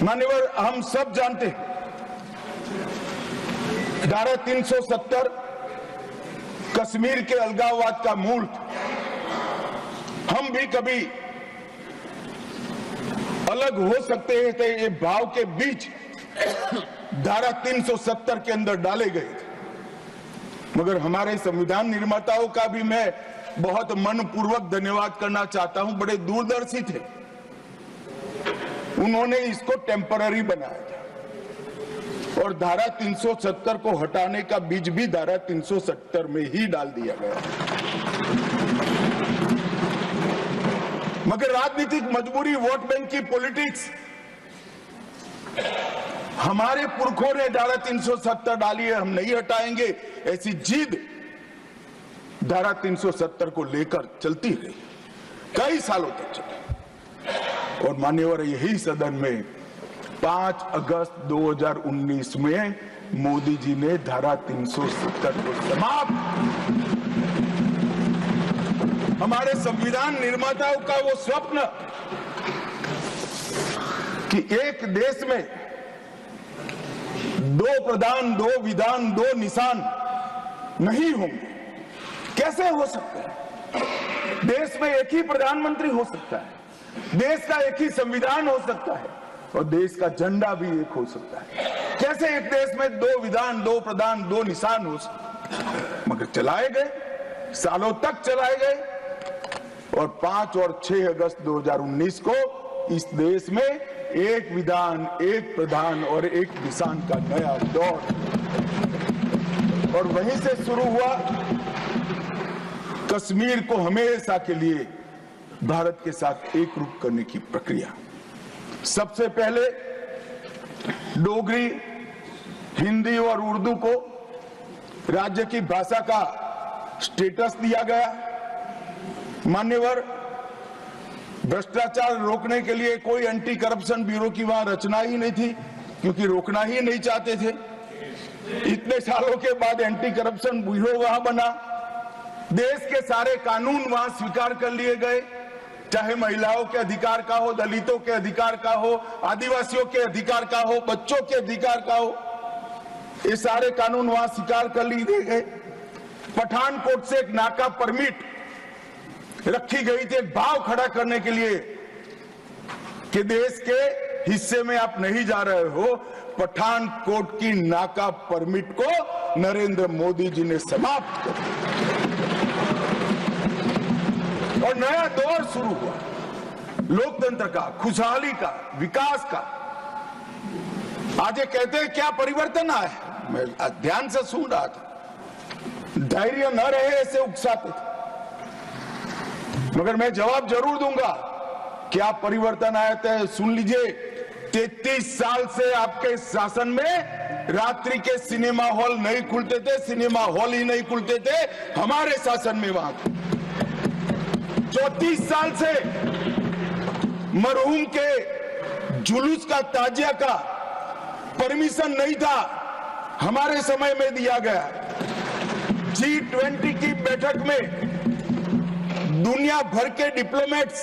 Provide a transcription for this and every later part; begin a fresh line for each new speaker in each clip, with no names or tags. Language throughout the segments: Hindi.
मान्यवर, हम सब जानते हैं धारा 370 कश्मीर के अलगाववाद का मूल। हम भी कभी अलग हो सकते हैं तो ये भाव के बीच धारा 370 के अंदर डाले गए थे। मगर हमारे संविधान निर्माताओं का भी मैं बहुत मनपूर्वक धन्यवाद करना चाहता हूं। बड़े दूरदर्शी थे, उन्होंने इसको टेम्पररी बनाया था और धारा 370 को हटाने का बीज भी धारा 370 में ही डाल दिया गया। मगर राजनीतिक मजबूरी, वोट बैंक की पॉलिटिक्स, हमारे पुरखों ने धारा 370 डाली है, हम नहीं हटाएंगे, ऐसी जिद धारा 370 को लेकर चलती रही, कई सालों तक चली। और मान्यवर, यही सदन में 5 अगस्त 2019 में मोदी जी ने धारा 370 को समाप्त। हमारे संविधान निर्माताओं का वो स्वप्न कि एक देश में 2 प्रधान, 2 विधान, 2 निशान नहीं होंगे, कैसे हो सकता है? देश में एक ही प्रधानमंत्री हो सकता है, देश का एक ही संविधान हो सकता है और देश का झंडा भी एक हो सकता है। कैसे एक देश में 2 विधान, 2 प्रधान, 2 निशान हो सकते हैं? मगर चलाए गए, सालों तक चलाए गए और 5 और 6 अगस्त 2019 को इस देश में एक विधान, एक प्रधान और एक निशान का नया दौर, और वहीं से शुरू हुआ कश्मीर को हमेशा के लिए भारत के साथ एक रूप करने की प्रक्रिया। सबसे पहले डोगरी, हिंदी और उर्दू को राज्य की भाषा का स्टेटस दिया गया। मान्यवर, भ्रष्टाचार रोकने के लिए कोई एंटी करप्शन ब्यूरो की वहां रचना ही नहीं थी, क्योंकि रोकना ही नहीं चाहते थे। इतने सालों के बाद एंटी करप्शन ब्यूरो वहां बना। देश के सारे कानून वहां स्वीकार कर लिए गए, चाहे महिलाओं के अधिकार का हो, दलितों के अधिकार का हो, आदिवासियों के अधिकार का हो, बच्चों के अधिकार का हो, ये सारे कानून वहां स्वीकार कर लिए गए। पठानकोट से एक नाका परमिट रखी गई थी, एक भाव खड़ा करने के लिए कि देश के हिस्से में आप नहीं जा रहे हो। पठानकोट की नाका परमिट को नरेंद्र मोदी जी ने समाप्त कर और नया दौर शुरू हुआ, लोकतंत्र का, खुशहाली का, विकास का। आज ये कहते हैं क्या परिवर्तन आया है? मैं ध्यान से सुन रहा था, धैर्य न रहे ऐसे उकसाते थे, मगर मैं जवाब जरूर दूंगा। क्या परिवर्तन आया था? सुन लीजिए, 33 साल से आपके शासन में रात्रि के सिनेमा हॉल नहीं खुलते थे, सिनेमा हॉल ही नहीं खुलते थे हमारे शासन में। वहां 34 साल से मरहूम के जुलूस का, ताजिया का परमिशन नहीं था, हमारे समय में दिया गया। G20 की बैठक में दुनिया भर के डिप्लोमेट्स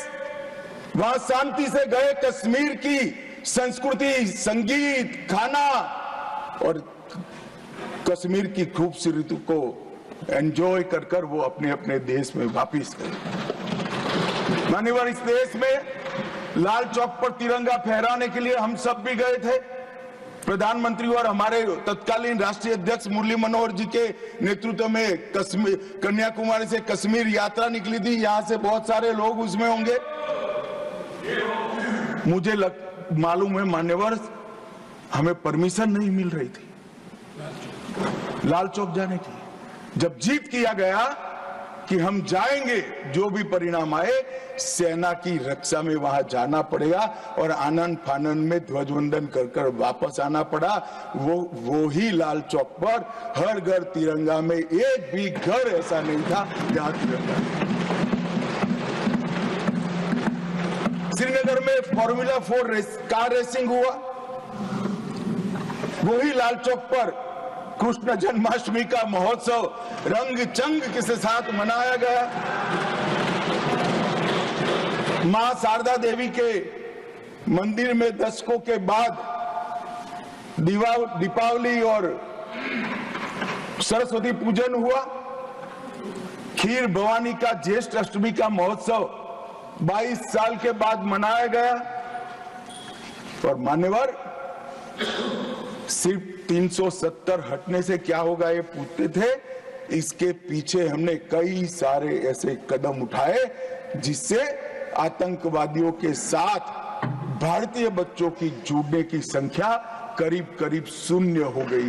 वहां शांति से गए, कश्मीर की संस्कृति, संगीत, खाना और कश्मीर की खूबसूरती को एंजॉय कर कर वो अपने अपने देश में वापिस गए। मान्यवर, इस देश में लाल चौक पर तिरंगा फहराने के लिए हम सब भी गए थे। प्रधानमंत्री और हमारे तत्कालीन राष्ट्रीय अध्यक्ष मुरली मनोहर जी के नेतृत्व में कश्मीर, कन्याकुमारी से कश्मीर यात्रा निकली थी। यहां से बहुत सारे लोग उसमें होंगे। मुझे मालूम है मान्यवर, हमें परमिशन नहीं मिल रही थी लाल चौक जाने की। जब जीत किया गया कि हम जाएंगे, जो भी परिणाम आए, सेना की रक्षा में वहां जाना पड़ेगा और आनंद फानन में ध्वजवंदन कर कर वापस आना पड़ा। वो ही लाल चौक पर हर घर तिरंगा में, एक भी घर ऐसा नहीं था जहां तिरंगा। श्रीनगर में फॉर्मूला 4 कार रेसिंग हुआ, वही लाल चौक पर कृष्ण जन्माष्टमी का महोत्सव रंग चंग के साथ मनाया गया। मां शारदा देवी के मंदिर में दशकों के बाद दीपावली और सरस्वती पूजन हुआ। खीर भवानी का ज्येष्ठ अष्टमी का महोत्सव 22 साल के बाद मनाया गया। और मान्यवर सिर्फ 370 हटने से क्या होगा ये पूछते थे। इसके पीछे हमने कई सारे ऐसे कदम उठाए जिससे आतंकवादियों के साथ भारतीय बच्चों की जुड़ने की संख्या करीब करीब 0 हो गई है।